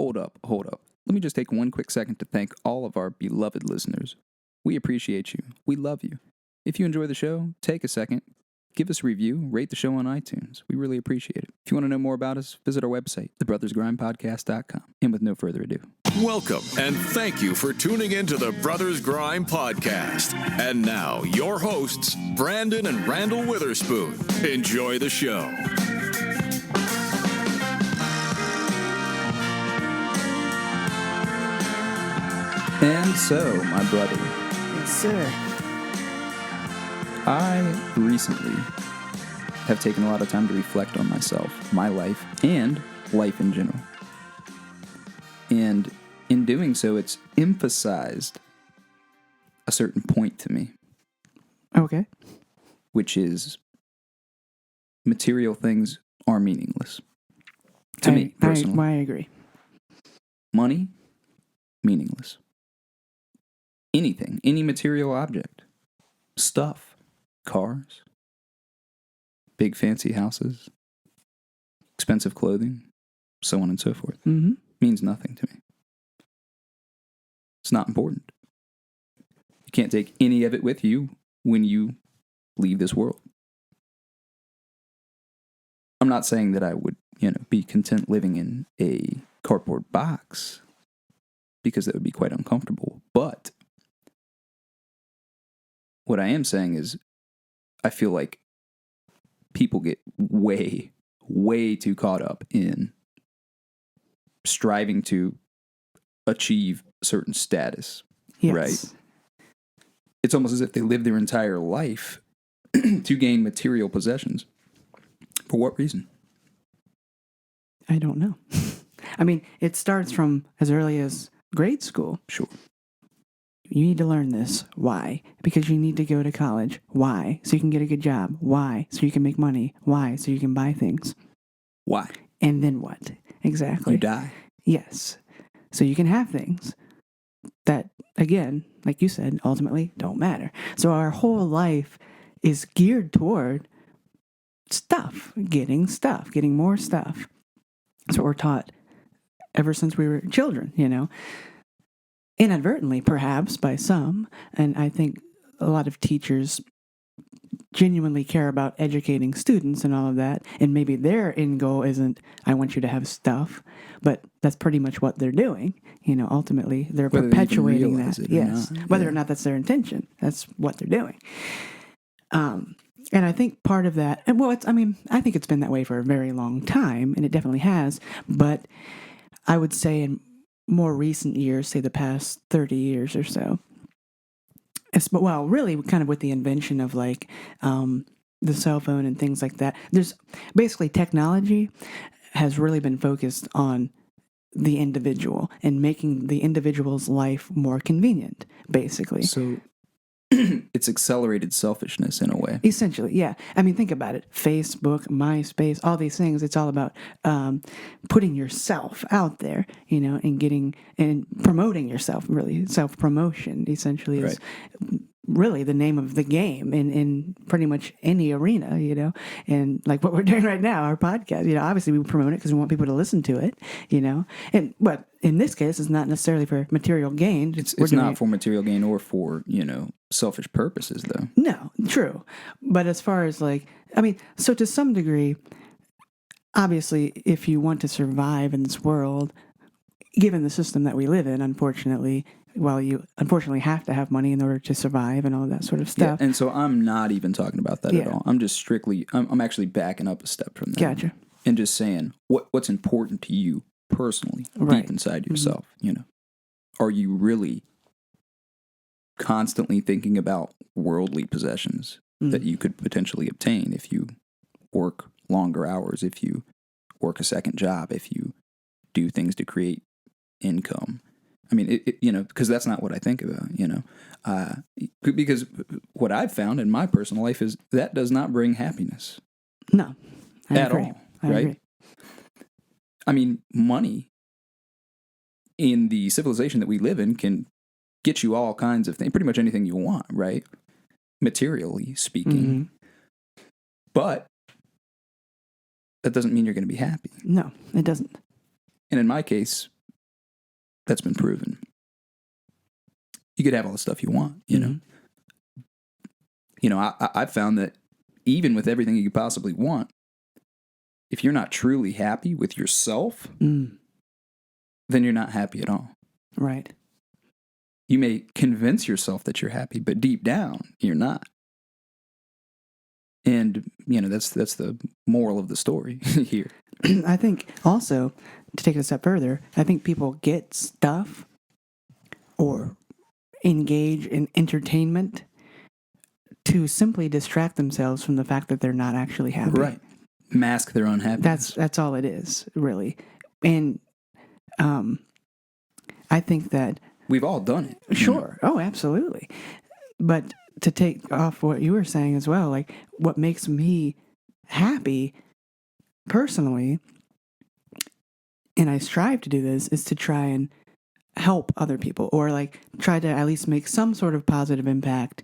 hold up. Let me just take one quick second to thank all of our beloved listeners. We appreciate you. We love you. If you enjoy the show, take a second, give us a review, rate the show on iTunes. We really appreciate it. If you want to know more about us, visit our website, thebrothersgrindpodcast.com. And with no further ado. Welcome, and thank you for tuning in to the Brothers Grime Podcast. And now, your hosts, Brandon and Randall Witherspoon. Enjoy the show. And so, my brother. Yes, sir. I recently have taken a lot of time to reflect on myself, my life, and life in general. And in doing so, it's emphasized a certain point to me. Okay. Which is material things are meaningless. To me, personally. I agree. Money, meaningless. Anything, any material object, stuff, cars, big fancy houses, expensive clothing, so on and so forth, means nothing to me. It's not important. You can't take any of it with you when you leave this world. I'm not saying that I would, be content living in a cardboard box, because that would be quite uncomfortable, but what I am saying is, I feel like people get way, way too caught up in striving to achieve certain status, yes. Right? It's almost as if they live their entire life to gain material possessions. For what reason? I don't know. I mean, it starts from as early as grade school. Sure. You need to learn this. Why? Because you need to go to college. Why? So you can get a good job. Why? So you can make money. Why? So you can buy things. Why? And then what? Exactly. You die. Yes. So you can have things that, again, like you said, ultimately don't matter. So our whole life is geared toward getting more stuff. That's what we're taught ever since we were children, Inadvertently, perhaps, by some. And I think a lot of teachers genuinely care about educating students and all of that. And maybe their end goal isn't, I want you to have stuff. But that's pretty much what they're doing. Ultimately, they're perpetuating that. Yes. Whether or not that's their intention, that's what they're doing. And I think part of that, I think it's been that way for a very long time, and it definitely has. But I would say in more recent years, say the past 30 years or so, really kind of with the invention of the cell phone and things like that, there's basically technology has really been focused on the individual and making the individual's life more convenient, basically. So it's accelerated selfishness in a way. Essentially, yeah. I mean, think about it. Facebook, MySpace, all these things, it's all about putting yourself out there, and getting and promoting yourself, really. Self-promotion, essentially, is really the name of the game in pretty much any arena, And like what we're doing right now, our podcast, obviously we promote it because we want people to listen to it, But in this case, it's not necessarily for material gain. It's not for material gain or for, selfish purposes, though. No, true. But as far as so to some degree, obviously, if you want to survive in this world, given the system that we live in, unfortunately, you unfortunately have to have money in order to survive and all that sort of stuff. Yeah, and so I'm not even talking about that at all. I'm just strictly, I'm actually backing up a step from that. Gotcha. And just saying, what's important to you personally, deep inside yourself, Are you really constantly thinking about worldly possessions that you could potentially obtain if you work longer hours, if you work a second job, if you do things to create income? I mean, because that's not what I think about, because what I've found in my personal life is that does not bring happiness. No, at all, right? Agree. I mean, money in the civilization that we live in can get you all kinds of things, pretty much anything you want, right? Materially speaking. But that doesn't mean you're going to be happy. No, it doesn't. And in my case, that's been proven. You could have all the stuff you want, you know. You know, I've found that even with everything you could possibly want, if you're not truly happy with yourself, then you're not happy at all. Right. You may convince yourself that you're happy, but deep down, you're not. And, you know, that's the moral of the story here. I think also, to take it a step further, I think people get stuff or engage in entertainment to simply distract themselves from the fact that they're not actually happy. Right. Mask their unhappiness. That's all it is, really. And I think that... We've all done it. Sure. Oh, absolutely. But to take off what you were saying as well, like what makes me happy personally, and I strive to do this, is to try and help other people, or like try to at least make some sort of positive impact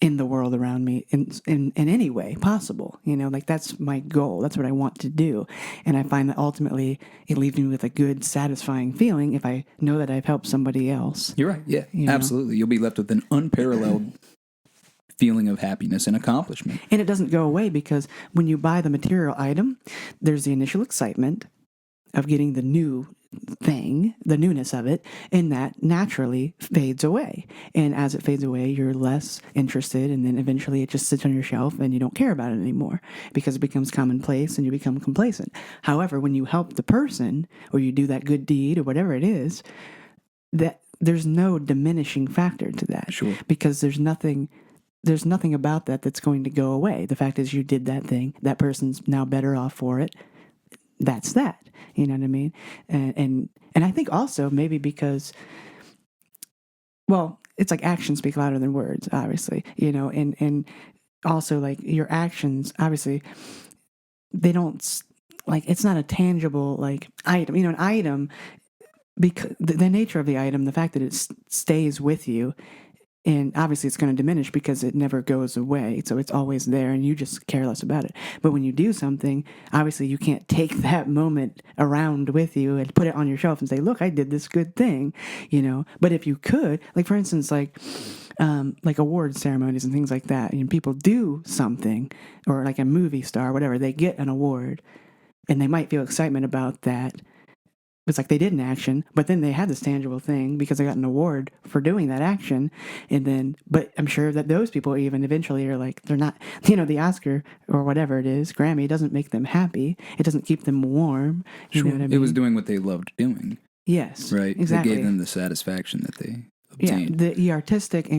in the world around me in any way possible. You know, like that's my goal. That's what I want to do. And I find that ultimately it leaves me with a good, satisfying feeling if I know that I've helped somebody else. You're right. Yeah, you know? Absolutely. You'll be left with an unparalleled feeling of happiness and accomplishment. And it doesn't go away because when you buy the material item, there's the initial excitement of getting the new thing, the newness of it, and that naturally fades away. And as it fades away, you're less interested, and then eventually it just sits on your shelf and you don't care about it anymore because it becomes commonplace and you become complacent. However, when you help the person or you do that good deed or whatever it is, that there's no diminishing factor to that. Sure. Because there's nothing about that that's going to go away. The fact is you did that thing. That person's now better off for it. That's that. You know what I mean? And I think also maybe because, well, it's like actions speak louder than words, obviously, you know, and also like your actions, obviously, they don't, like, it's not a tangible, like, item. You know, an item, because the nature of the item, the fact that it stays with you, and obviously it's going to diminish because it never goes away. So it's always there and you just care less about it. But when you do something, obviously you can't take that moment around with you and put it on your shelf and say, look, I did this good thing, you know. But if you could, like for instance, like award ceremonies and things like that, and people do something, or like a movie star, whatever, they get an award and they might feel excitement about that. It's like they did an action, but then they had this tangible thing because they got an award for doing that action. And then, but I'm sure that those people even eventually are like, they're not, you know, the Oscar or whatever it is, Grammy, doesn't make them happy. It doesn't keep them warm. You know what I mean? It was doing what they loved doing. Yes. Right. Exactly. It gave them the satisfaction that they obtained. Yeah, the artistic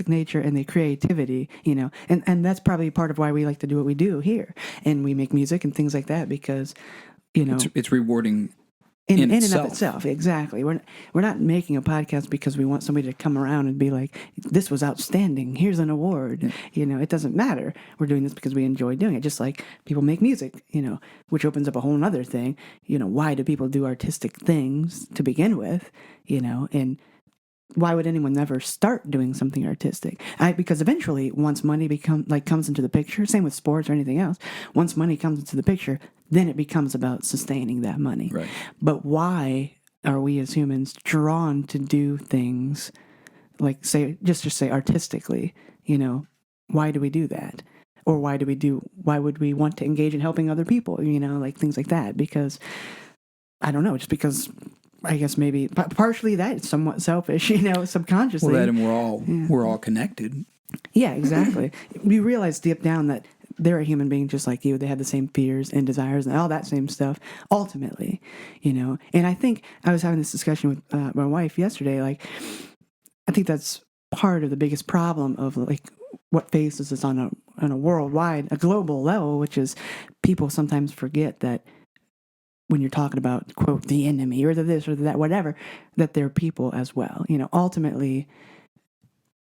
nature and the creativity, you know, and that's probably part of why we like to do what we do here. And we make music and things like that because, you know, it's rewarding. In and of itself, exactly. We're not making a podcast because we want somebody to come around and be like, "This was outstanding. Here's an award." Yeah. You know, it doesn't matter. We're doing this because we enjoy doing it. Just like people make music, you know, which opens up a whole other thing. You know, why do people do artistic things to begin with? You know, and why would anyone ever start doing something artistic? Because eventually, once money comes into the picture, same with sports or anything else, once money comes into the picture, then it becomes about sustaining that money. Right. But why are we as humans drawn to do things like say artistically? You know, why do we do that? Or why would we want to engage in helping other people? You know, like things like that. Because I don't know, just because. I guess maybe partially that it's somewhat selfish, you know, subconsciously. Well, that and we're all connected. Yeah, exactly. We realize deep down that they're a human being just like you. They have the same fears and desires and all that same stuff. Ultimately, you know. And I think I was having this discussion with my wife yesterday. Like, I think that's part of the biggest problem of like what faces us on a global level, which is people sometimes forget that. When you're talking about, quote, the enemy or the this or the that, whatever, that they're people as well. You know, ultimately,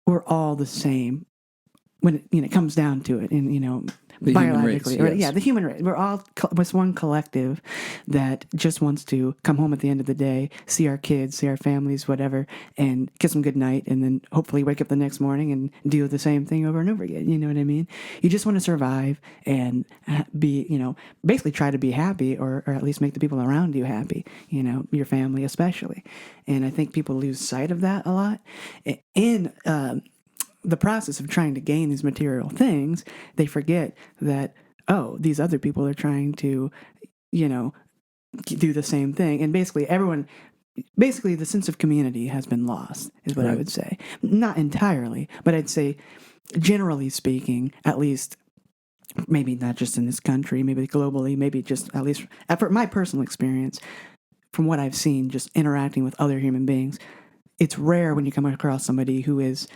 we're all the same when it comes down to it, and The human race, biologically, or, yes. the human race, we're all was one collective that just wants to come home at the end of the day, see our kids, see our families, whatever, and kiss them goodnight, and then hopefully wake up the next morning and do the same thing over and over again. You know what I mean? You just want to survive and be, basically try to be happy, or at least make the people around you happy. Your family especially, and I think people lose sight of that a lot. In the process of trying to gain these material things, they forget that, these other people are trying to, do the same thing. And basically the sense of community has been lost, is what I would say. Not entirely, but I'd say, generally speaking, at least, maybe not just in this country, maybe globally, maybe just at least for my personal experience, from what I've seen, just interacting with other human beings, it's rare when you come across somebody who is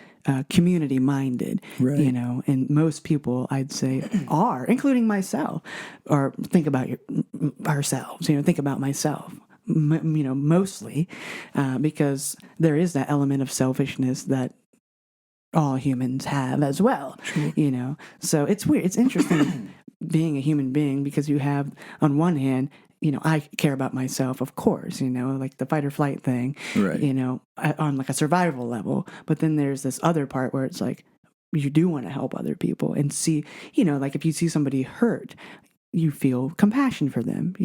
community minded, Right. And most people, I'd say, are, including myself, or think about ourselves, think about myself, mostly, because there is that element of selfishness that all humans have as well, Sure. So it's weird. It's interesting being a human being, because you have, on one hand, I care about myself, of course, like the fight or flight thing, Right. On like a survival level. But then there's this other part where it's like, you do want to help other people and see, like if you see somebody hurt, you feel compassion for them,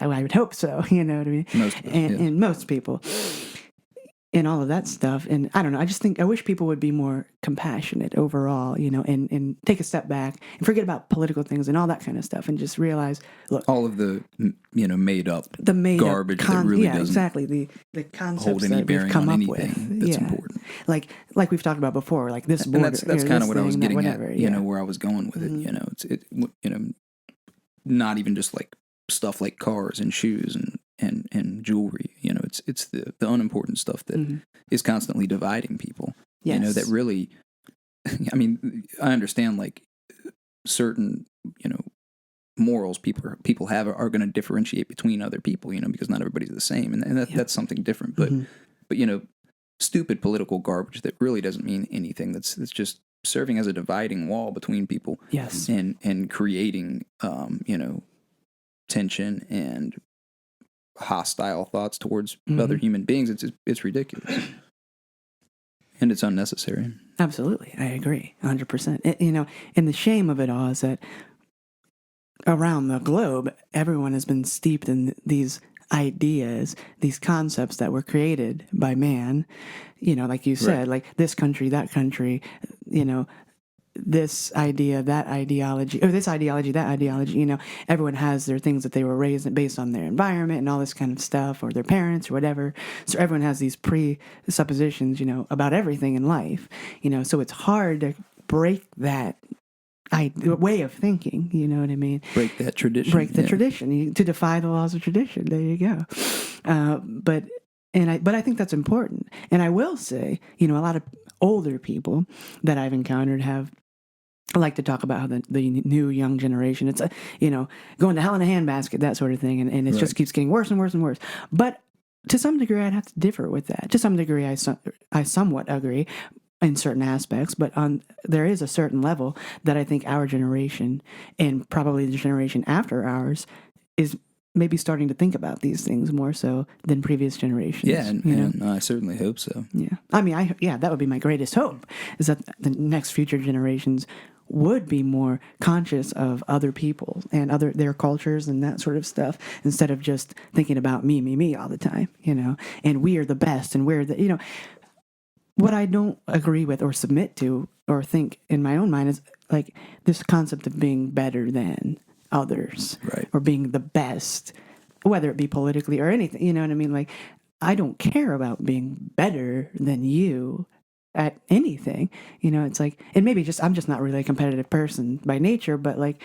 I would hope so, you know what I mean? Most of us, yes. And most people. And all of that stuff. And I don't know, I wish people would be more compassionate overall, and take a step back and forget about political things and all that kind of stuff, and just realize, look, all of the made up garbage that really doesn't exactly, the concepts hold any that we've bearing come on up with. anything that's important. Like we've talked about before, like this border, And that's kind of what I was getting whatever, at, where I was going with it. Not even just like stuff like cars and shoes and jewelry. It's the unimportant stuff that is constantly dividing people. Yes. That really, I mean, I understand like certain, morals people have are going to differentiate between other people, because not everybody's the same, and that's something different. But stupid political garbage that really doesn't mean anything. That's just serving as a dividing wall between people. Yes. And creating, tension and hostile thoughts towards other human beings. It's ridiculous. And it's unnecessary. Absolutely. I agree 100%. And the shame of it all is that around the globe, everyone has been steeped in these ideas, these concepts that were created by man, like you said, like this country, that country, this idea, that ideology, or this ideology, that ideology, everyone has their things that they were raised based on their environment and all this kind of stuff, or their parents or whatever. So everyone has these presuppositions, about everything in life, so it's hard to break that way of thinking, you know what I mean? Break that tradition. Tradition, to defy the laws of tradition. There you go. But I think that's important. And I will say, a lot of older people that I've encountered like to talk about how the new young generation, it's going to hell in a handbasket, that sort of thing, and it just keeps getting worse and worse and worse. But to some degree, I'd have to differ with that. To some degree, I somewhat agree in certain aspects, but there is a certain level that I think our generation, and probably the generation after ours, is maybe starting to think about these things more so than previous generations. Yeah, and I certainly hope so. Yeah, I mean, that would be my greatest hope, is that the next future generations would be more conscious of other people and their cultures and that sort of stuff, instead of just thinking about me all the time, and we are the best, and we're the, what I don't agree with or submit to or think in my own mind is like this concept of being better than others, right, or being the best, whether it be politically or anything, you know what I mean? Like, I don't care about being better than you at anything, it's like, and maybe I'm just not really a competitive person by nature, but like,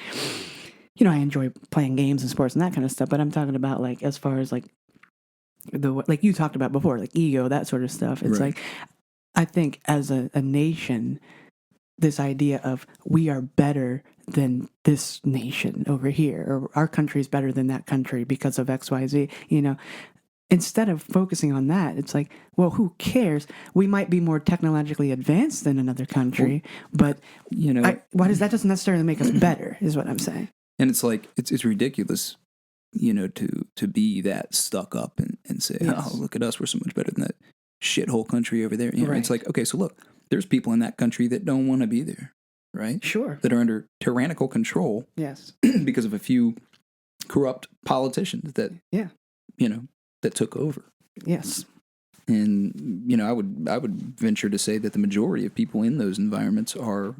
I enjoy playing games and sports and that kind of stuff, but I'm talking about like, as far as like like you talked about before, like ego, that sort of stuff. It's like, I think as a nation, this idea of we are better than this nation over here, or our country is better than that country because of X, Y, Z, instead of focusing on that, it's like, well, who cares? We might be more technologically advanced than another country, but why does that doesn't necessarily make us better? Is what I'm saying. And it's like it's ridiculous, to be that stuck up and say, oh, look at us, we're so much better than that shithole country over there. Right. It's like, okay, so look, there's people in that country that don't want to be there, right? Sure. That are under tyrannical control. Yes. Because of a few corrupt politicians that that took over. Yes. And I would venture to say that the majority of people in those environments are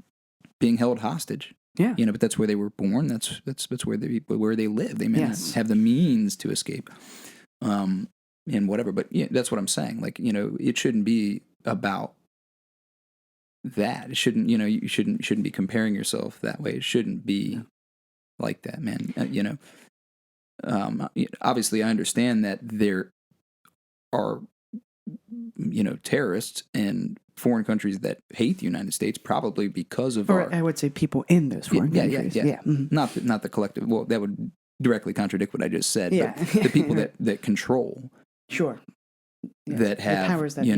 being held hostage. Yeah. But that's where they were born. That's where they live. They may not have the means to escape, and whatever. But that's what I'm saying. Like, it shouldn't be about that. It shouldn't. You shouldn't be comparing yourself that way. It shouldn't be like that, man. Obviously, I understand that there are terrorists and foreign countries that hate the United States, probably because of I would say people in those foreign countries. Yeah. Mm-hmm. Not the collective. Well, that would directly contradict what I just said. Yeah. But the people that control. Sure. Yes. That have, the powers that be.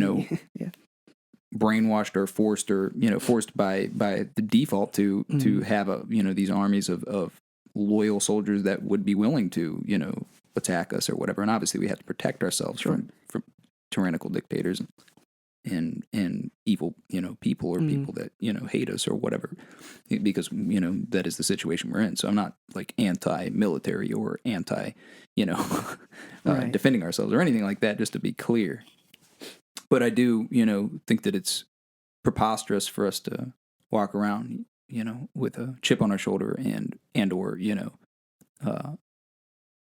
brainwashed or forced by the default to have these armies of loyal soldiers that would be willing to attack us or whatever. And obviously we have to protect ourselves from tyrannical dictators and evil people or people that hate us or whatever, because that is the situation we're in. So I'm not like anti-military or anti defending ourselves or anything like that, just to be clear. But I do think that it's preposterous for us to walk around with a chip on our shoulder and or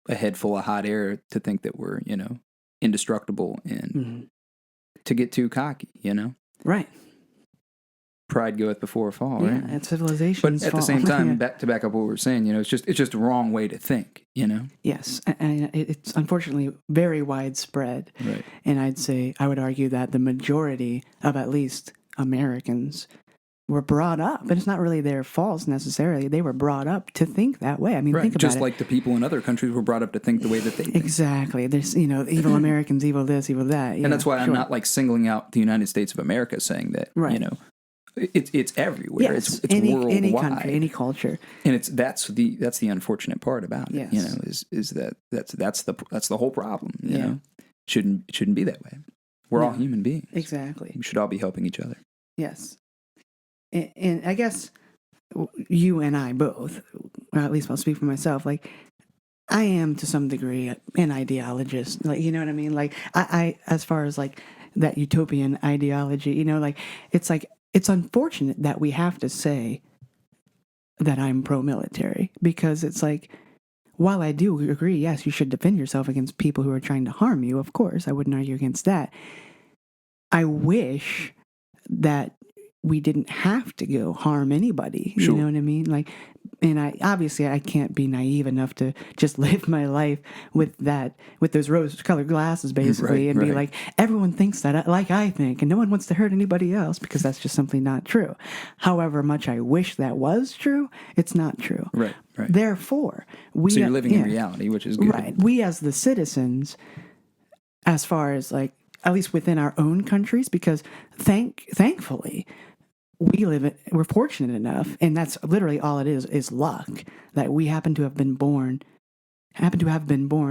a head full of hot air to think that we're indestructible and to get too cocky, Right. Pride goeth before a fall, right? Yeah, it's civilization's But at the same time, to back up what we were saying, it's just a wrong way to think, Yes, and it's unfortunately very widespread. Right. And I would argue that the majority of at least Americans were brought up, and it's not really their fault necessarily. They were brought up to think that way. I mean, think about just it. like the people in other countries were brought up to think the way that they think. Exactly. There's, evil Americans, evil this, evil that. And that's why I'm not like singling out the United States of America, saying that, it's everywhere. Yes, it's worldwide. Any country, any culture. And that's the unfortunate part about it. Yes. Is that that's the whole problem. Shouldn't be that way. We're all human beings. Exactly. We should all be helping each other. Yes. And I guess you and I both, or at least I'll speak for myself, like, I am to some degree an ideologist. Like, you know what I mean? Like, I as far as like that utopian ideology, it's unfortunate that we have to say that I'm pro-military, because it's like, while I do agree, yes, you should defend yourself against people who are trying to harm you, of course, I wouldn't argue against that. I wish that we didn't have to go harm anybody. Sure. You know what I mean? Like, and I can't be naive enough to just live my life with those rose-colored glasses, basically, and be like, everyone thinks that like I think, and no one wants to hurt anybody else, because that's just simply not true. However much I wish that was true, it's not true. Right. Therefore, so you're living in reality, which is good. Right. We as the citizens, as far as like, at least within our own countries, because thankfully, we're fortunate enough, and that's literally all it is luck, that we happen to have been born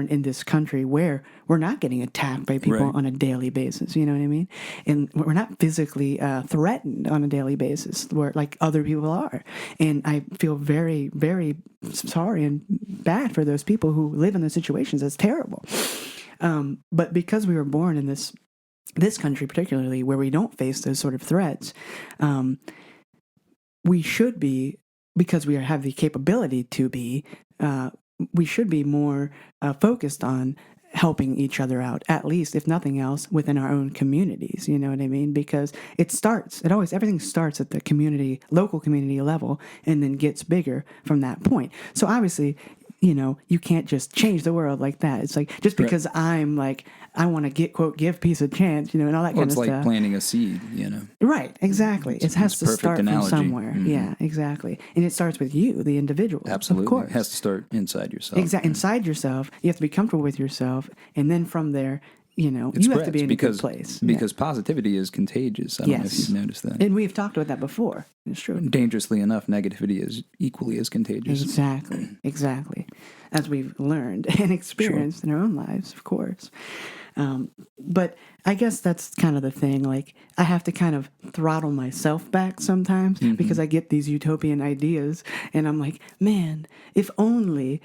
in this country where we're not getting attacked by people on a daily basis. You know what I mean? And we're not physically threatened on a daily basis where like other people are. And I feel very, very sorry and bad for those people who live in those situations. It's terrible. But because we were born in this country, particularly where we don't face those sort of threats, we should be, because we have the capability to be, we should be more focused on helping each other out, at least, if nothing else, within our own communities. You know what I mean? Because everything starts at the local community level, and then gets bigger from that point. So obviously, you can't just change the world like that. It's like, just because I'm like, I want to get, quote, give peace a chance, and all that kind of stuff. It's like planting a seed, Right, exactly. It has to start analogy. from somewhere. Mm-hmm. Yeah, exactly. And it starts with you, the individual. Absolutely. Of course. It has to start inside yourself. Exactly. Inside yourself. You have to be comfortable with yourself. And then from there, you have to be in a good place. Because positivity is contagious. I don't know if you've noticed that. And we've talked about that before. It's true. Dangerously enough, negativity is equally as contagious. Exactly. As we've learned and experienced in our own lives, of course. But I guess that's kind of the thing. Like, I have to kind of throttle myself back sometimes because I get these utopian ideas and I'm like, man, if only,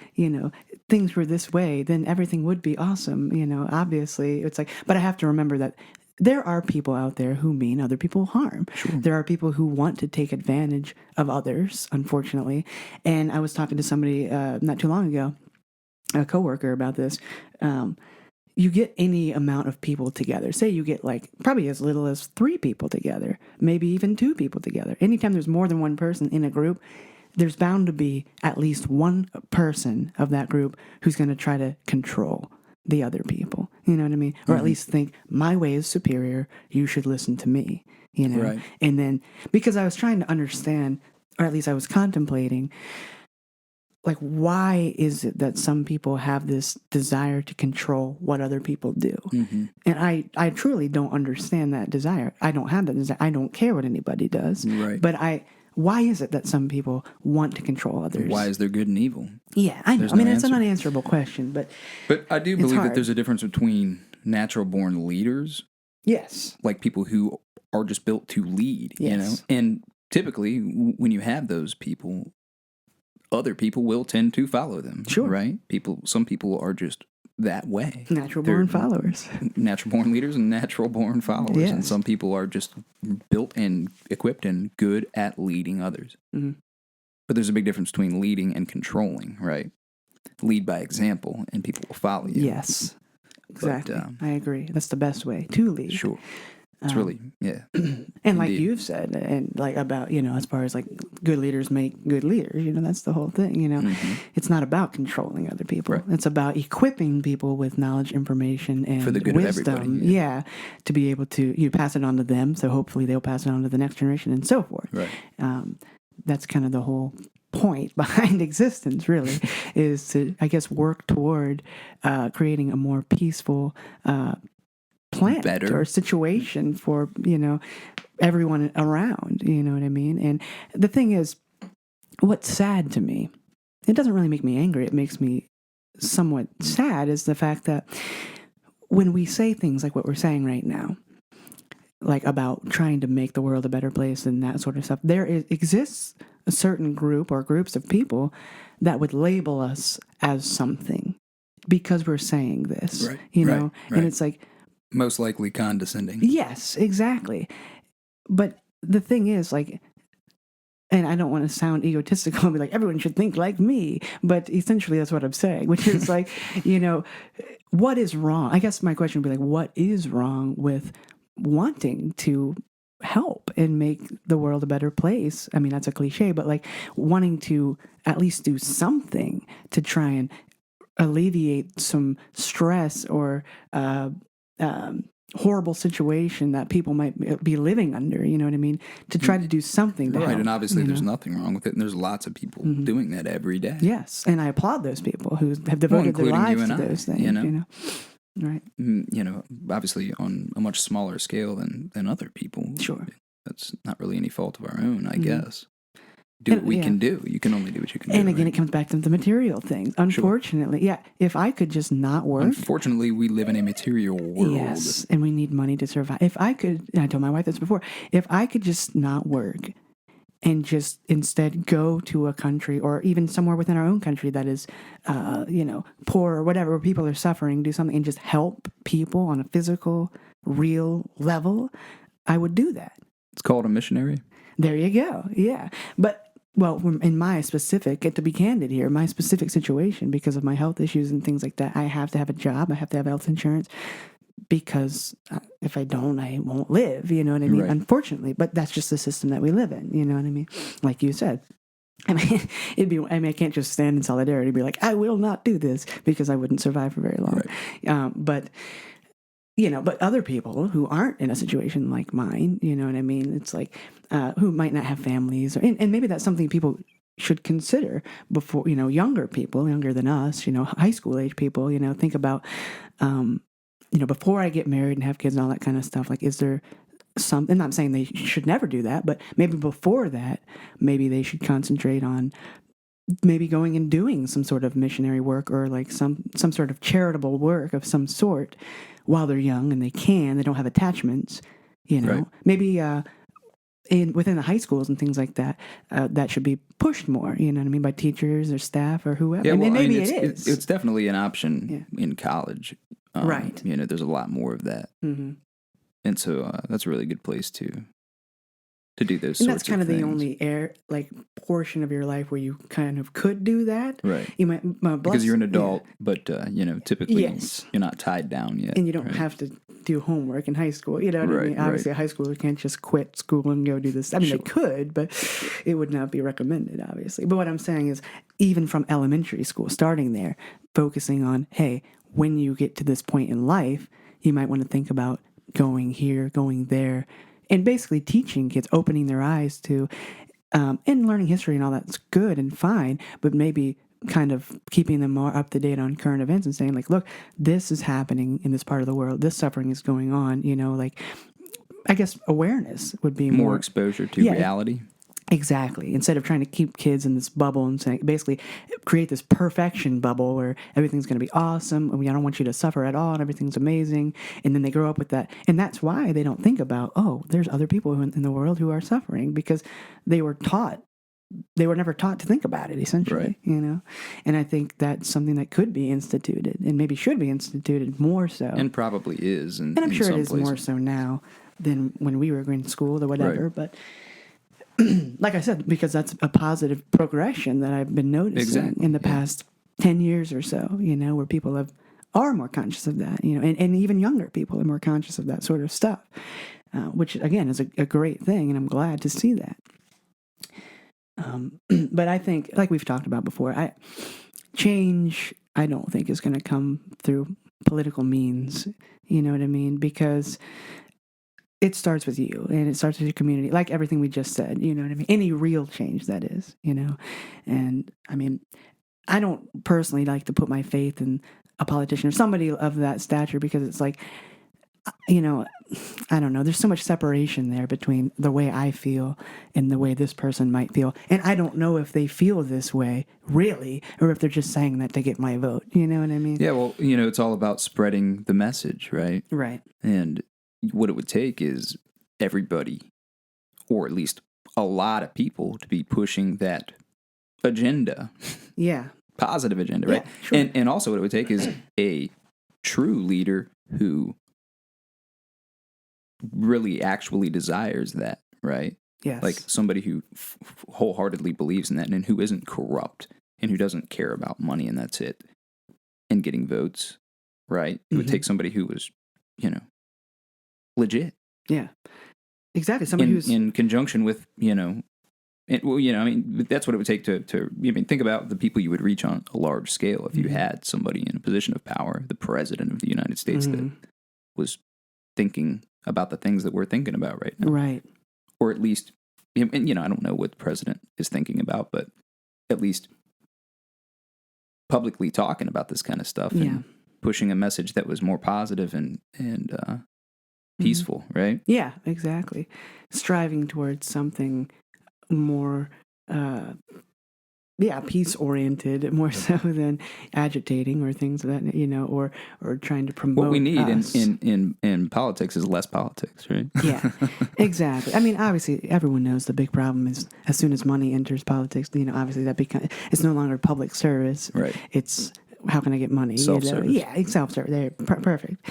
things were this way, then everything would be awesome. Obviously it's like, but I have to remember that there are people out there who mean other people harm. Sure. There are people who want to take advantage of others, unfortunately. And I was talking to somebody not too long ago, a coworker, about this. You get any amount of people together. Say you get like probably as little as 3 people together, maybe even 2 people together. Anytime there's more than one person in a group, there's bound to be at least one person of that group who's going to try to control the other people. You know what I mean? Or at least think, my way is superior, you should listen to me. Right. And then, because I was trying to understand, or at least I was contemplating, like, why is it that some people have this desire to control what other people do? Mm-hmm. And I truly don't understand that desire. I don't have that desire. I don't care what anybody does. Right. But why is it that some people want to control others? Why is there good and evil? Yeah, I know. There's no it's an answer. unanswerable question, but I do believe that there's a difference between natural-born leaders, yes, like people who are just built to lead, yes. And typically, when you have those people, other people will tend to follow them. Sure. Right? Some people are just that way. Natural-born followers. Natural-born leaders and natural-born followers. Yes. And some people are just built and equipped and good at leading others. Mm-hmm. But there's a big difference between leading and controlling, right? Lead by example, and people will follow you. Yes. Exactly. I agree. That's the best way to lead. Sure. It's really, yeah. And like you've said, and like about, as far as like good leaders make good leaders, that's the whole thing, Mm-hmm. It's not about controlling other people. Right. It's about equipping people with knowledge, information, and for the good wisdom. Of everybody. Yeah. To be able to pass it on to them. So hopefully they'll pass it on to the next generation and so forth. Right. That's kind of the whole point behind existence, really, is to, I guess, work toward creating a more peaceful planet or situation for, everyone around, you know what I mean? And the thing is, what's sad to me, it doesn't really make me angry, it makes me somewhat sad, is the fact that when we say things like what we're saying right now, like about trying to make the world a better place and that sort of stuff, exists a certain group or groups of people that would label us as something because we're saying this, right, Right. And it's like, most likely condescending. Yes, exactly. But the thing is, like, and I don't want to sound egotistical and be like, everyone should think like me, but essentially that's what I'm saying, which is like, what is wrong? I guess my question would be like, what is wrong with wanting to help and make the world a better place? I mean, that's a cliche, but like wanting to at least do something to try and alleviate some stress or horrible situation that people might be living under, you know what I mean? To try to do something to help, and obviously there's nothing wrong with it, and there's lots of people doing that every day. Yes, and I applaud those people who have devoted their lives to those things, Right. Obviously on a much smaller scale than other people. Sure. That's not really any fault of our own, I guess. Do what we can do. You can only do what you can do. And again, it comes back to the material things. Unfortunately, if I could just not work. Unfortunately, we live in a material world. Yes, and we need money to survive. If I could, and I told my wife this before, if I could just not work and just instead go to a country or even somewhere within our own country that is, poor or whatever, where people are suffering, do something and just help people on a physical, real level, I would do that. It's called a missionary. There you go. Yeah. But, well, in my specific, to be candid here, my specific situation, because of my health issues and things like that, I have to have a job. I have to have health insurance because if I don't, I won't live. You know what I mean? Right. Unfortunately, but that's just the system that we live in. You know what I mean? Like you said. I mean, I can't just stand in solidarity and be like, I will not do this, because I wouldn't survive for very long. Right. But other people who aren't in a situation like mine, you know what I mean? It's like, who might not have families, and maybe that's something people should consider before, younger people, younger than us, high school age people, think about, before I get married and have kids and all that kind of stuff, like, is there I'm not saying they should never do that, but maybe before that, maybe they should concentrate on maybe going and doing some sort of missionary work, or like some sort of charitable work of some sort while they're young and they don't have attachments, Right. maybe within the high schools and things like that, that should be pushed more, you know what I mean, by teachers or staff or whoever. Yeah, well, and maybe it is. It's definitely an option in college. Right. There's a lot more of that. Mm-hmm. And so that's a really good place to do those And sorts that's kind of things. the only portion of your life where you kind of could do that. Right. You might Because you're an adult, but typically Yes. you're not tied down yet. and you don't have to do homework in high school. You know what I mean? Right, Obviously, a high schooler can't just quit school and go do this. I mean, Sure. they could, but it would not be recommended, obviously. But what I'm saying is, even from elementary school, starting there, focusing on, hey, when you get to this point in life, you might want to think about going here, going there, and basically teaching kids, opening their eyes to, and learning history and all that's good and fine, but maybe kind of keeping them more up to date on current events and saying, like, look, this is happening in this part of the world. This suffering is going on, like, I guess awareness would be more exposure to reality. Exactly. Instead of trying to keep kids in this bubble and saying, basically create this perfection bubble where everything's going to be awesome and I don't want you to suffer at all and everything's amazing. And then they grow up with that. And that's why they don't think about, oh, there's other people in the world who are suffering, because they were never taught to think about it, essentially, Right. And I think that's something that could be instituted and maybe should be instituted more so. And probably is. And I'm sure it is more so now than when we were in school or whatever. Right. But like I said, because that's a positive progression that I've been noticing in the past 10 years or so, where people are more conscious of that, and even younger people are more conscious of that sort of stuff, which, again, is a great thing, and I'm glad to see that. But I think, like we've talked about before, change, I don't think, is going to come through political means, you know what I mean? Because it starts with you, and it starts with your community, like everything we just said, you know what I mean? Any real change, that is, And, I mean, I don't personally like to put my faith in a politician or somebody of that stature, because it's like, I don't know. There's so much separation there between the way I feel and the way this person might feel. And I don't know if they feel this way, really, or if they're just saying that to get my vote. You know what I mean? Yeah, well, it's all about spreading the message, right? Right. And what it would take is everybody, or at least a lot of people, to be pushing that agenda. Yeah. Positive agenda, right? Yeah, sure. And also what it would take is a true leader who really actually desires that, right? Yes. Like somebody who wholeheartedly believes in that, and who isn't corrupt, and who doesn't care about money, and that's it, and getting votes, right? It would take somebody who was, legit. Yeah. Exactly. Somebody who's in conjunction with, that's what it would take to think about the people you would reach on a large scale if you had somebody in a position of power, the president of the United States, that was thinking about the things that we're thinking about right now. Right. Or at least, I don't know what the president is thinking about, but at least publicly talking about this kind of stuff and pushing a message that was more positive and peaceful, right? Yeah, exactly. Striving towards something more, peace-oriented, more so than agitating or things of that, or trying to promote. What we need us. in politics is less politics, right? Yeah, exactly. I mean, obviously, everyone knows the big problem is as soon as money enters politics, obviously that it's no longer public service. Right. It's how can I get money? Self-service. Yeah, it's self-service. There, perfect.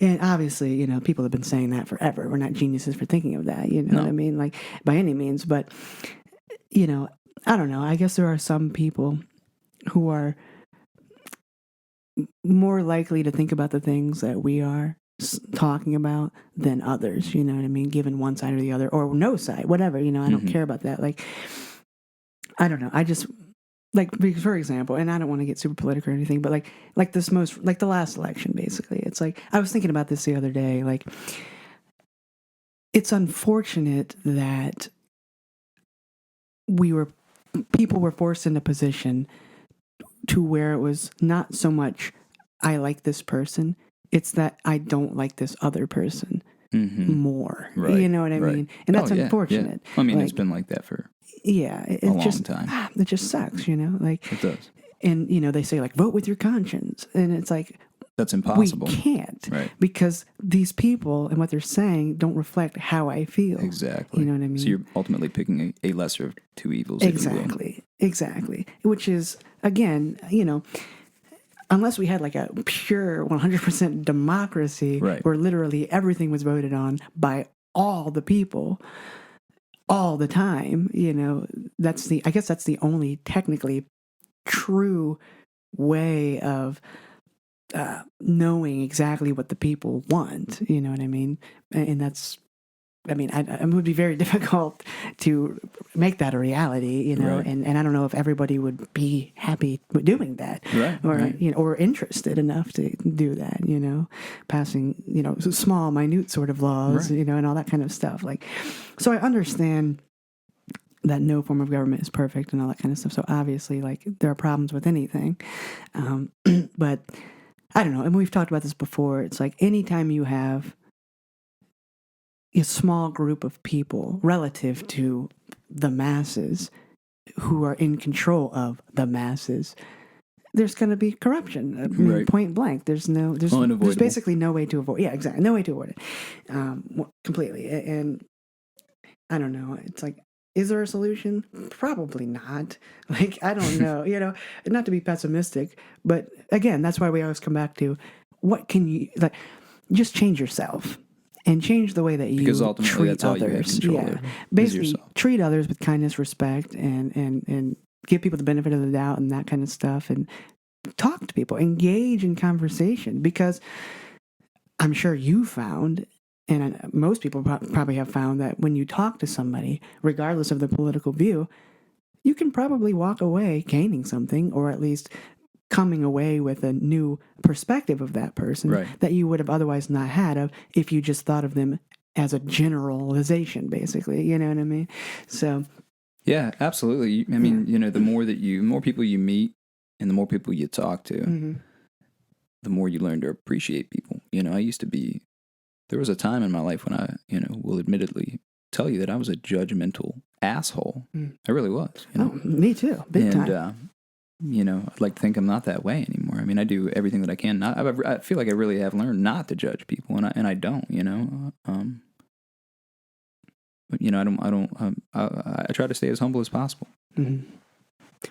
And obviously, people have been saying that forever. We're not geniuses for thinking of that, what I mean? Like, by any means. But, I don't know. I guess there are some people who are more likely to think about the things that we are talking about than others, you know what I mean? Given one side or the other, or no side, whatever, I don't care about that. Like, I don't know. I just like, because, for example, and I don't want to get super political or anything, but like the last election, basically, it's like, I was thinking about this the other day. Like, it's unfortunate that people were forced in a position to where it was not so much I like this person, it's that I don't like this other person more. Right. You know what I mean? And that's unfortunate. Yeah. I mean, it's been like that for a long time. It just sucks, like it does. And they say like vote with your conscience, and it's like that's impossible. We can't, right? Because these people and what they're saying don't reflect how I feel. Exactly. You know what I mean? So you're ultimately picking a lesser of two evils. Exactly. Which is, again, unless we had like a pure 100% democracy, right, where literally everything was voted on by all the people all the time, I guess that's the only technically true way of knowing exactly what the people want. You know what I mean? And that's, it would be very difficult to make that a reality, right. and I don't know if everybody would be happy with doing that, right, or right. Or interested enough to do that, passing small, minute sort of laws, right. And all that kind of stuff. Like, so I understand that no form of government is perfect and all that kind of stuff. So obviously, like, there are problems with anything, but I don't know. And we've talked about this before. It's like anytime you have a small group of people relative to the masses who are in control of the masses, there's going to be corruption. Right. Point blank. There's basically no way to avoid. Yeah, exactly. No way to avoid it. Completely. And I don't know. It's like, is there a solution? Probably not. Like, I don't know. Not to be pessimistic, but again, that's why we always come back to what can you just change yourself. And change the way that you because ultimately treat that's all others. You have control over. Basically, treat others with kindness, respect, and give people the benefit of the doubt and that kind of stuff. And talk to people, engage in conversation. Because I'm sure you found, and most people probably have found, that when you talk to somebody, regardless of their political view, you can probably walk away gaining something, or at least coming away with a new perspective of that person that you would have otherwise not had of if you just thought of them as a generalization, basically. You know what I mean? So, yeah, absolutely. I mean, the more people you meet and the more people you talk to, the more you learn to appreciate people. There was a time in my life when I, will admittedly tell you that I was a judgmental asshole. I really was. Oh, me too. Big time. I'd like to think I'm not that way anymore. I mean, I do everything that I can. I feel like I really have learned not to judge people, and I don't. But I try to stay as humble as possible. Mm-hmm.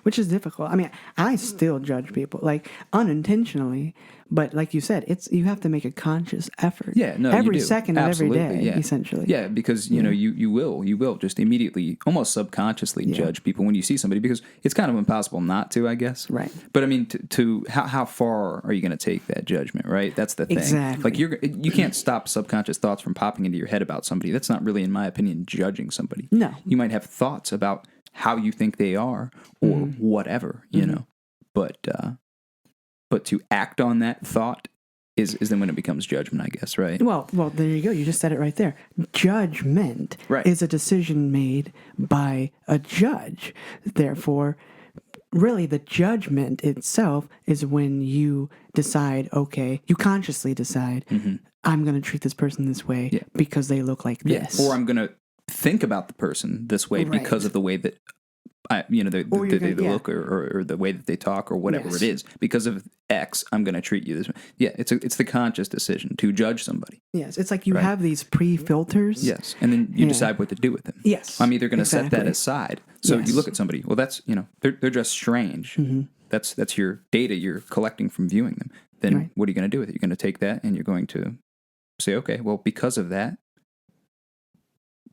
Which is difficult. I mean, I still judge people, like, unintentionally, but like you said, you have to make a conscious effort. Yeah, no, every you do. second Absolutely, of every day, yeah. essentially. Yeah, because you will just immediately, almost subconsciously judge people when you see somebody, because it's kind of impossible not to, I guess. Right. But I mean, how far are you going to take that judgment? Right. That's the thing. Exactly. Like you can't stop subconscious thoughts from popping into your head about somebody. That's not really, in my opinion, judging somebody. No. You might have thoughts about how you think they are, or whatever, but to act on that thought is then when it becomes judgment, I guess, right? Well, there you go. You just said it right there. Judgment is a decision made by a judge. Therefore, really, the judgment itself is when you decide, you consciously decide, I'm going to treat this person this way because they look like this. Or I'm going to think about the person this way because of the way that they look, or the way that they talk, or whatever it is. Because of X, I'm going to treat you this way. Yeah, it's the conscious decision to judge somebody. Yes, it's like you have these pre-filters. Yes, and then you decide what to do with them. Yes, I'm either going to set that aside. So you look at somebody. Well, that's they're just strange. That's your data you're collecting from viewing them. Then what are you going to do with it? You're going to take that and you're going to say, okay, well, because of that,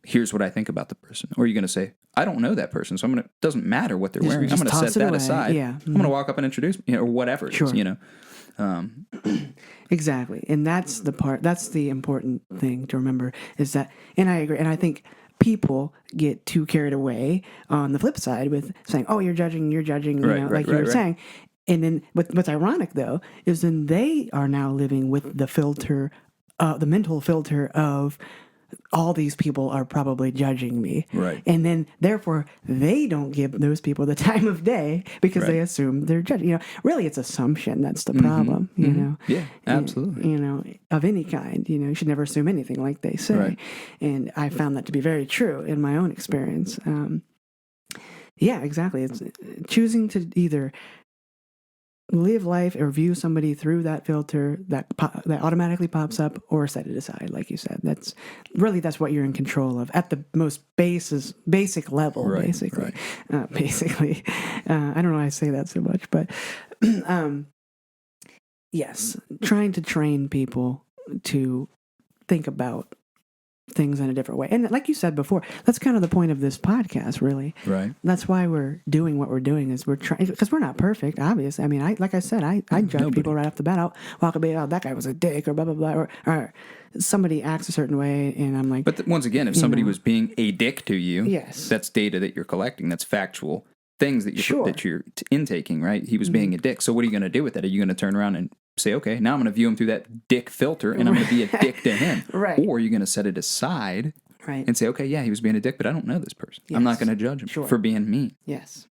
here's what I think about the person. Or you're going to say, I don't know that person, so it doesn't matter what they're wearing. I'm going to set that aside. Yeah. I'm going to walk up and introduce, or whatever it is, Exactly. And that's the important thing to remember, is that, and I agree, and I think people get too carried away on the flip side with saying, "Oh, you're judging," you know, like you were saying. And then what's ironic though is then they are now living with the filter, the mental filter of all these people are probably judging me. Right. And then therefore they don't give those people the time of day because they assume they're judging. You know, really it's assumption that's the problem, you know. Yeah, absolutely. You know, of any kind. You know, you should never assume anything like they say. Right. And I found that to be very true in my own experience. Yeah, exactly. It's choosing to either live life or view somebody through that filter that automatically pops up, or set it aside, like you said. That's what you're in control of at the most basic level, basically. Basically, I don't know why I say that so much, but yes, trying to train people to think about things in a different way. And like you said before, that's kind of the point of this podcast, really. Right. That's why we're doing what we're doing, is we're trying, because we're not perfect, obviously. I mean, I judge people right off the bat. I'll walk away, oh, that guy was a dick, or blah, blah, blah, or somebody acts a certain way, and I'm like... But once again, if somebody was being a dick to you, yes, that's data that you're collecting. That's factual things that you're intaking, right? He was being a dick. So what are you going to do with that? Are you going to turn around and say, okay, now I'm going to view him through that dick filter, and I'm going to be a dick to him? Right. Or you're going to set it aside and say, okay, yeah, he was being a dick, but I don't know this person. Yes. I'm not going to judge him for being mean. Yes.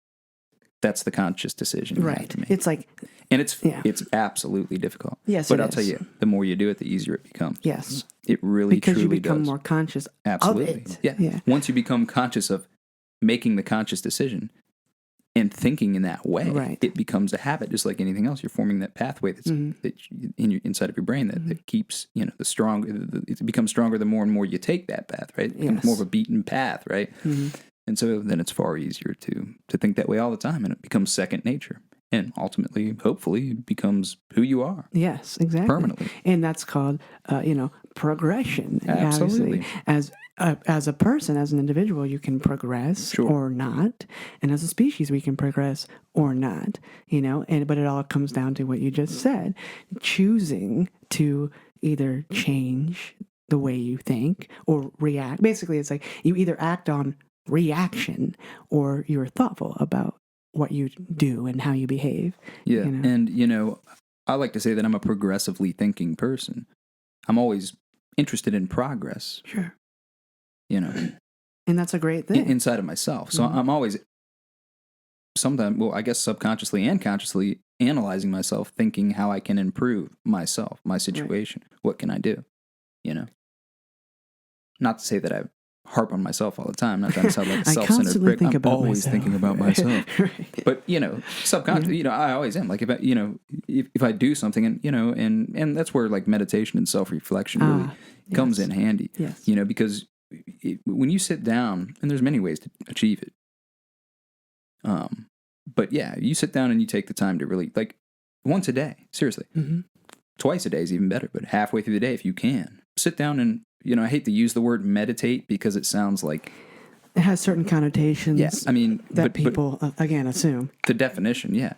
That's the conscious decision you have to make. It's like... And it's absolutely difficult. Yes, but I'll tell you, the more you do it, the easier it becomes. Yes. It really, because truly you become does. more conscious Absolutely. of it. Yeah. Once you become conscious of making the conscious decision and thinking in that way, it becomes a habit, just like anything else. You're forming that pathway that's inside of your brain that keeps, you know, it becomes stronger the more and more you take that path, right? It becomes more of a beaten path, right? And so then it's far easier to think that way all the time, and it becomes second nature. And ultimately, hopefully, it becomes who you are. Yes, exactly. Permanently. And that's called, progression. Absolutely. As a person, as an individual, you can progress or not. And as a species, we can progress or not, but it all comes down to what you just said. Choosing to either change the way you think or react. Basically, it's like you either act on reaction or you're thoughtful about what you do and how you behave. Yeah. And, I like to say that I'm a progressively thinking person. I'm always interested in progress. Sure. And that's a great thing. Inside of myself. So I'm always, sometimes, I guess subconsciously and consciously analyzing myself, thinking how I can improve myself, my situation. Right. What can I do? Not to say that I harp on myself all the time. Not trying to sound like a self-centered prick. I'm always thinking about myself. Right. But subconsciously, I always am. Like if I do something, and that's where like meditation and self-reflection really comes in handy. Yes. Because when you sit down, and there's many ways to achieve it. But yeah, you sit down and you take the time to really, like, once a day, seriously. Mm-hmm. Twice a day is even better, but halfway through the day, if you can, sit down and, I hate to use the word meditate because it sounds like... It has certain connotations. Yeah, I mean... That people, again, assume. The definition, yeah.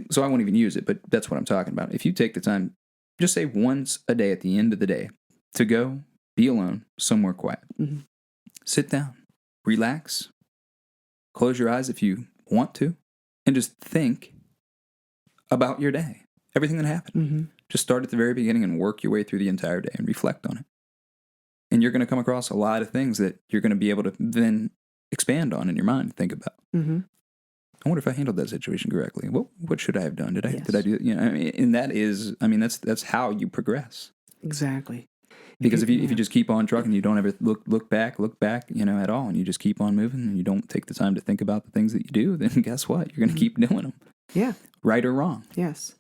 So I won't even use it, but that's what I'm talking about. If you take the time, just say once a day at the end of the day, to go be alone, somewhere quiet. Mm-hmm. Sit down, relax, close your eyes if you want to, and just think about your day, everything that happened. Mm-hmm. Just start at the very beginning and work your way through the entire day and reflect on it. And you're going to come across a lot of things that you're going to be able to then expand on in your mind and think about. Mm-hmm. I wonder if I handled that situation correctly. What should I have done? Did I do it? And that is, that's how you progress. Exactly. Because if you just keep on trucking, you don't ever look back, at all, and you just keep on moving, and you don't take the time to think about the things that you do, then guess what? You're going to keep doing them. Yeah. Right or wrong. Yes.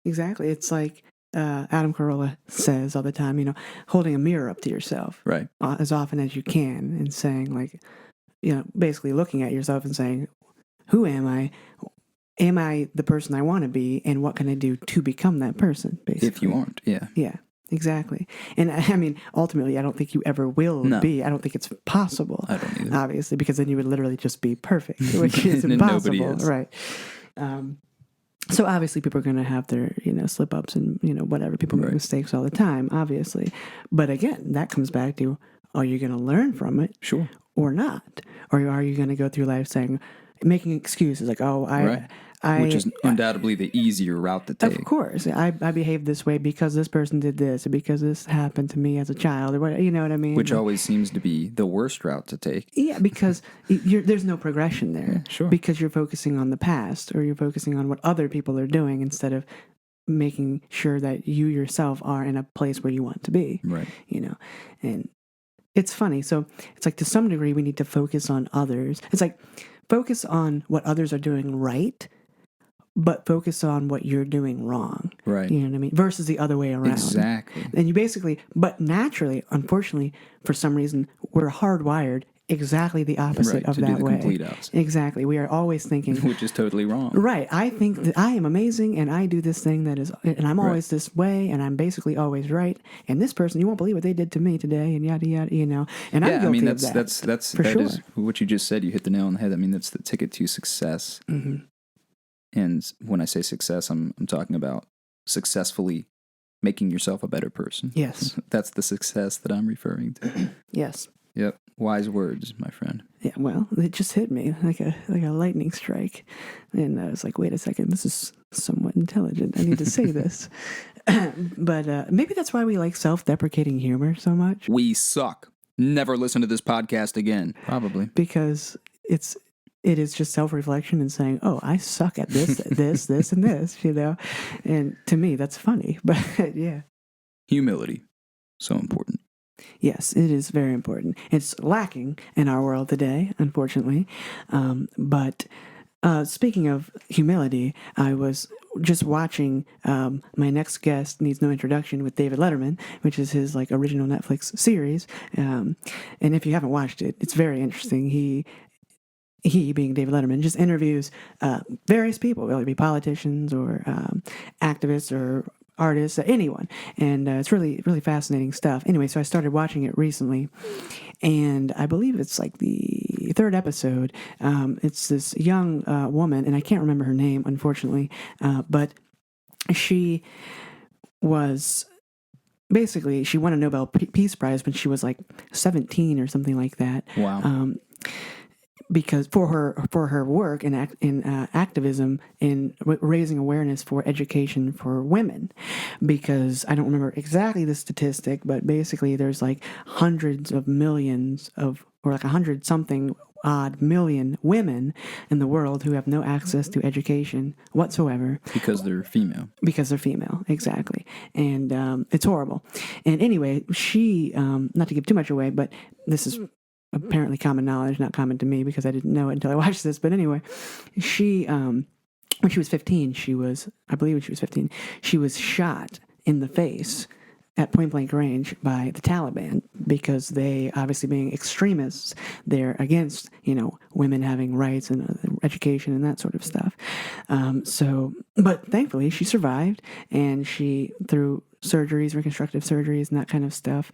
Exactly. It's like Adam Carolla says all the time, holding a mirror up to yourself. Right. As often as you can, and saying, like, basically looking at yourself and saying, who am I? Am I the person I want to be? And what can I do to become that person, basically? If you aren't, yeah. Yeah. Exactly. And ultimately, I don't think you ever will be. I don't think it's possible. I don't either. Obviously, because then you would literally just be perfect, which is impossible. Nobody is. Right. So obviously people are going to have their, slip-ups and, whatever. People make mistakes all the time, obviously. But again, that comes back to, are you going to learn from it? Sure. Or not? Or are you going to go through life saying, making excuses like, oh, Which is undoubtedly the easier route to take. Of course. I behaved this way because this person did this, or because this happened to me as a child, or what, you know what I mean? Which always seems to be the worst route to take. Yeah, because there's no progression there. Yeah, sure. Because you're focusing on the past, or you're focusing on what other people are doing instead of making sure that you yourself are in a place where you want to be. Right. You know, and it's funny. So it's like, to some degree, we need to focus on others. It's like, focus on what others are doing right, but focus on what you're doing wrong. Right. You know what I mean? Versus the other way around. Exactly. And you basically, but naturally, unfortunately, for some reason, we're hardwired exactly the opposite of to that do the way. complete opposite. Exactly. We are always thinking, which is totally wrong. Right. I think that I am amazing and I do this thing that is, and I'm always this way and I'm basically always right. And this person, you won't believe what they did to me today and yada, yada, you know. And I'm guilty of that. That's for sure. is what you just said. You hit the nail on the head. I mean, that's the ticket to success. Mm-hmm. And when I say success, I'm talking about successfully making yourself a better person. Yes. That's the success that I'm referring to. Yes. Yep. Wise words, my friend. Yeah, well, it just hit me like a lightning strike. And I was like, wait a second, this is somewhat intelligent. I need to say this. But maybe that's why we like self-deprecating humor so much. We suck. Never listen to this podcast again. Probably. Because it is just self-reflection and saying, oh, I suck at this, this, and this, you know? And to me, that's funny. But yeah. Humility. So important. Yes, it is very important. It's lacking in our world today, unfortunately. But speaking of humility, I was just watching My Next Guest Needs No Introduction with David Letterman, which is his like original Netflix series. And if you haven't watched it, it's very interesting. He being David Letterman, just interviews various people, whether it be politicians or activists or artists, anyone. And it's really, really fascinating stuff. Anyway, so I started watching it recently, and I believe it's like the third episode. It's this young woman, and I can't remember her name, unfortunately, but she was... Basically, she won a Nobel Peace Prize when she was like 17 or something like that. Wow. Because for her work in activism in raising awareness for education for women, because I don't remember exactly the statistic, but basically there's like hundreds of millions of, or like 100-something odd million women in the world who have no access to education whatsoever. Because they're female. Because they're female, exactly. And it's horrible. And anyway, she, not to give too much away, but this is apparently common knowledge, not common to me because I didn't know it until I watched this. But anyway, she, when she was 15, I believe when she was 15, she was shot in the face at point blank range by the Taliban because they, obviously being extremists, they're against, women having rights and education and that sort of stuff. But thankfully she survived, and she, through surgeries, reconstructive surgeries and that kind of stuff,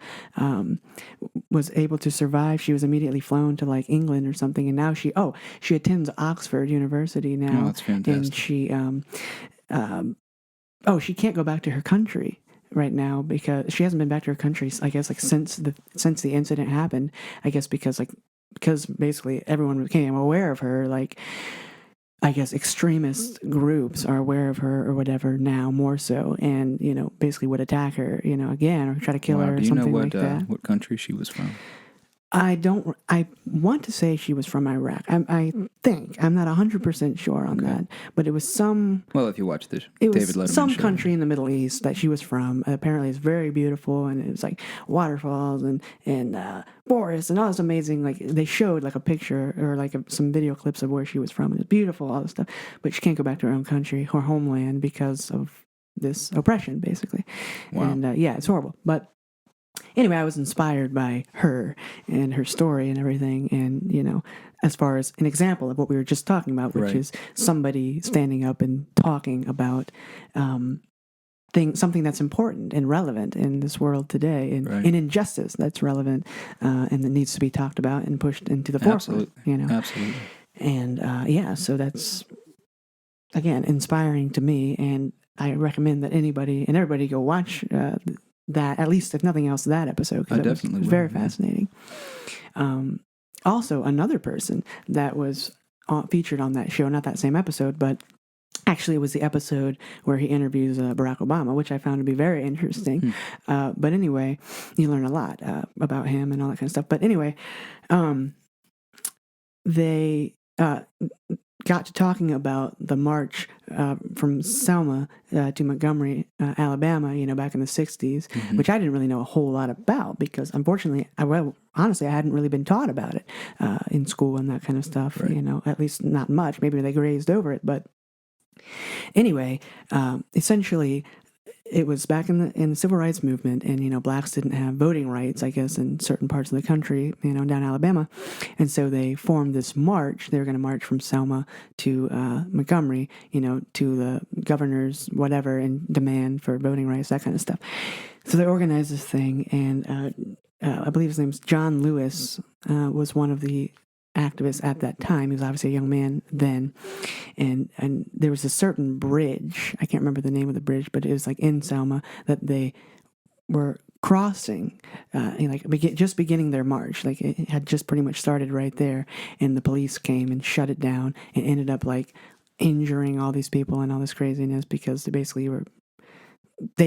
was able to survive. She was immediately flown to like England or something, and now she attends Oxford University now. Oh, that's fantastic. And she can't go back to her country right now because she hasn't been back to her country, I guess, like since the incident happened. I guess because basically everyone became aware of her, like, I guess extremist groups are aware of her or whatever now more so, and basically would attack her, again, or try to kill her or something like that. What country she was from? I want to say she was from Iraq. I think. I'm not 100% sure on that. But it was some... Well, if you watch the David Letterman some show. Country in the Middle East that she was from. Apparently it's very beautiful, and it was like waterfalls and forests and all this amazing... Like, they showed like a picture or like some video clips of where she was from. And it's beautiful, all this stuff. But she can't go back to her own country, her homeland, because of this oppression, basically. Wow. And it's horrible. But... Anyway, I was inspired by her and her story and everything. And, as far as an example of what we were just talking about, which is somebody standing up and talking about something that's important and relevant in this world today, and injustice that's relevant and that needs to be talked about and pushed into the forefront. Absolutely. And, so that's, again, inspiring to me. And I recommend that anybody and everybody go watch that, at least if nothing else, that episode, because it was very fascinating. Also, another person that was featured on that show, not that same episode, but actually it was the episode where he interviews Barack Obama, which I found to be very interesting. But anyway, you learn a lot about him and all that kind of stuff. But anyway, they got to talking about the march from Selma to Montgomery, Alabama, back in the 60s, which I didn't really know a whole lot about because, unfortunately, honestly, I hadn't really been taught about it in school and that kind of stuff, at least not much. Maybe they grazed over it, but anyway, essentially, it was back in the civil rights movement, and blacks didn't have voting rights, I guess, in certain parts of the country, down Alabama, and so they formed this march. They were going to march from Selma to Montgomery, to the governor's whatever, and demand for voting rights, that kind of stuff. So they organized this thing, and I believe his name's John Lewis was one of the activists at that time. He was obviously a young man then, and there was a certain bridge. I can't remember the name of the bridge, but it was like in Selma that they were crossing, just beginning their march. Like it had just pretty much started right there, and the police came and shut it down, and ended up like injuring all these people and all this craziness because they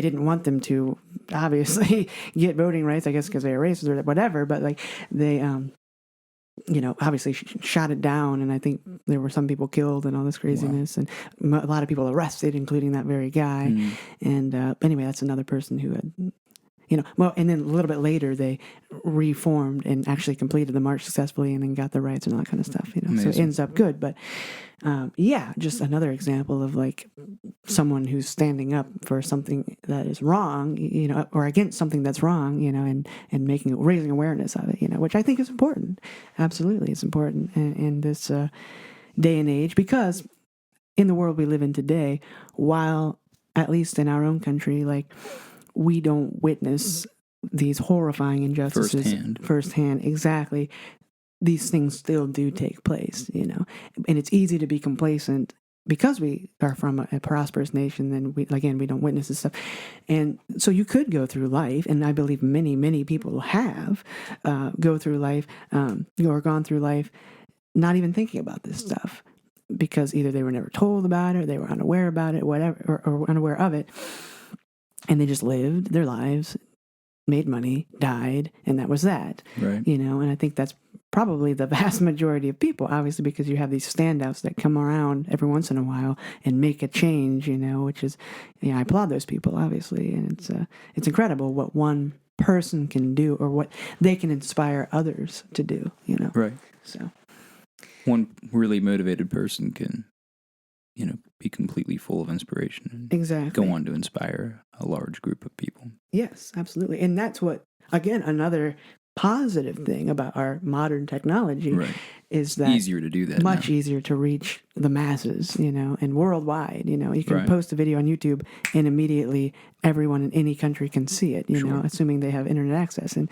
didn't want them to obviously get voting rights, I guess, because they were racist or whatever. But like they obviously shot it down, and I think there were some people killed and all this craziness, and a lot of people arrested, including that very guy. And anyway, that's another person who had, and then a little bit later they reformed and actually completed the march successfully, and then got the rights and all that kind of stuff. So it ends up good, but just another example of like someone who's standing up for something that is wrong, or against something that's wrong, and raising awareness of it, which I think is important. Absolutely, it's important in this day and age, because in the world we live in today, while at least in our own country, like we don't witness these horrifying injustices firsthand. Exactly. These things still do take place, and it's easy to be complacent because we are from a prosperous nation. Then we don't witness this stuff. And so you could go through life, and I believe many, many people have gone through life not even thinking about this stuff, because either they were never told about it, or they were unaware about it, whatever, or unaware of it. And they just lived their lives, made money, died, and that was that. Right. And I think that's probably the vast majority of people, obviously, because you have these standouts that come around every once in a while and make a change, which is, I applaud those people, obviously. And it's incredible what one person can do, or what they can inspire others to do, Right. So one really motivated person can, be completely full of inspiration and exactly go on to inspire a large group of people. Yes, absolutely. And that's what, again, another positive thing about our modern technology is that easier to do that, much easier to reach the masses, and worldwide. You can post a video on YouTube and immediately everyone in any country can see it, assuming they have internet access. And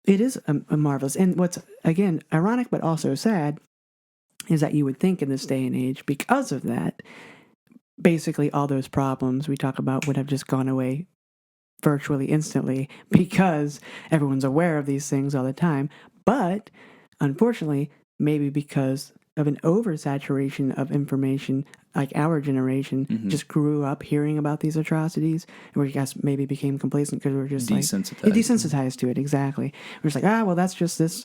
it is a marvelous. And what's, again, ironic but also sad is that you would think in this day and age, because of that, basically all those problems we talk about would have just gone away virtually instantly, because everyone's aware of these things all the time. But unfortunately, maybe because of an oversaturation of information, like our generation just grew up hearing about these atrocities, and we guess maybe became complacent because we're just desensitized to it. Exactly. We're just like, well, that's just this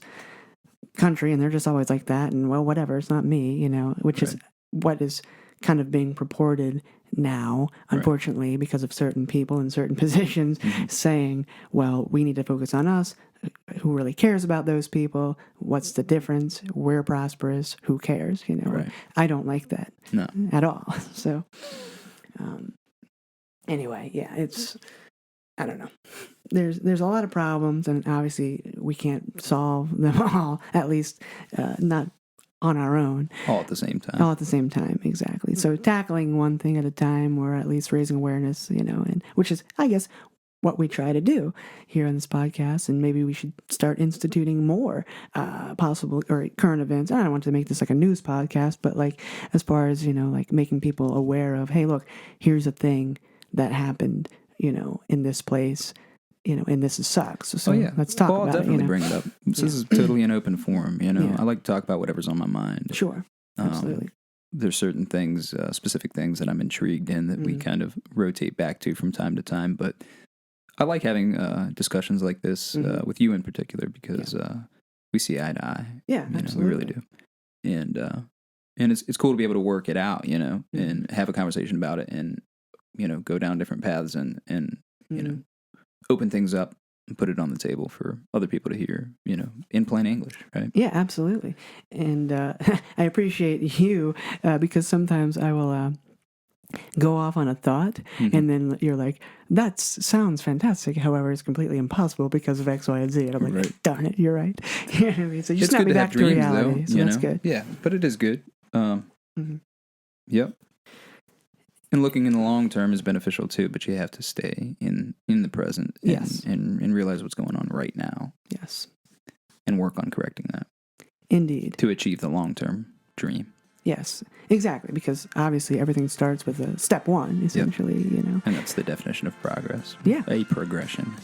country, and they're just always like that, and well, whatever, it's not me, which is what is kind of being purported now, unfortunately, because of certain people in certain positions saying, well, we need to focus on us. Who really cares about those people? What's the difference? We're prosperous. Who cares? I don't like that at all. So anyway, it's, I don't know. There's a lot of problems, and obviously we can't solve them all, at least not on our own. All at the same time. Exactly. So tackling one thing at a time, or at least raising awareness, and which is, I guess, what we try to do here on this podcast. And maybe we should start instituting more possible or current events. I don't want to make this like a news podcast, but like as far as, like making people aware of, hey, look, here's a thing that happened, in this place, and this sucks. So let's talk I'll about definitely it. bring it up. This is totally an open forum. I like to talk about whatever's on my mind. Sure, absolutely. There's certain things, specific things that I'm intrigued in that we kind of rotate back to from time to time. But I like having discussions like this with you in particular because we see eye to eye. Yeah, absolutely. We really do. And it's cool to be able to work it out, and have a conversation about it and, go down different paths and open things up and put it on the table for other people to hear, in plain English, right? Yeah, absolutely. And I appreciate you because sometimes I will go off on a thought and then you're like, that sounds fantastic. However, it's completely impossible because of X, Y, and Z. And I'm like, darn it, you're right. You know what I mean? So you snap me back to reality. So that's good. Yeah, but it is good. Yep. And looking in the long term is beneficial too, but you have to stay in the present and realize what's going on right now. Yes. And work on correcting that. Indeed. To achieve the long-term dream. Yes, exactly, because obviously everything starts with a step one, essentially, And that's the definition of progress. Yeah. A progression.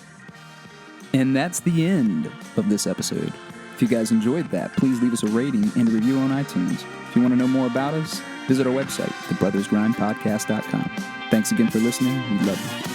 And that's the end of this episode. If you guys enjoyed that, please leave us a rating and a review on iTunes. If you want to know more about us, visit our website, thebrothersgrindpodcast.com. Thanks again for listening. We love you.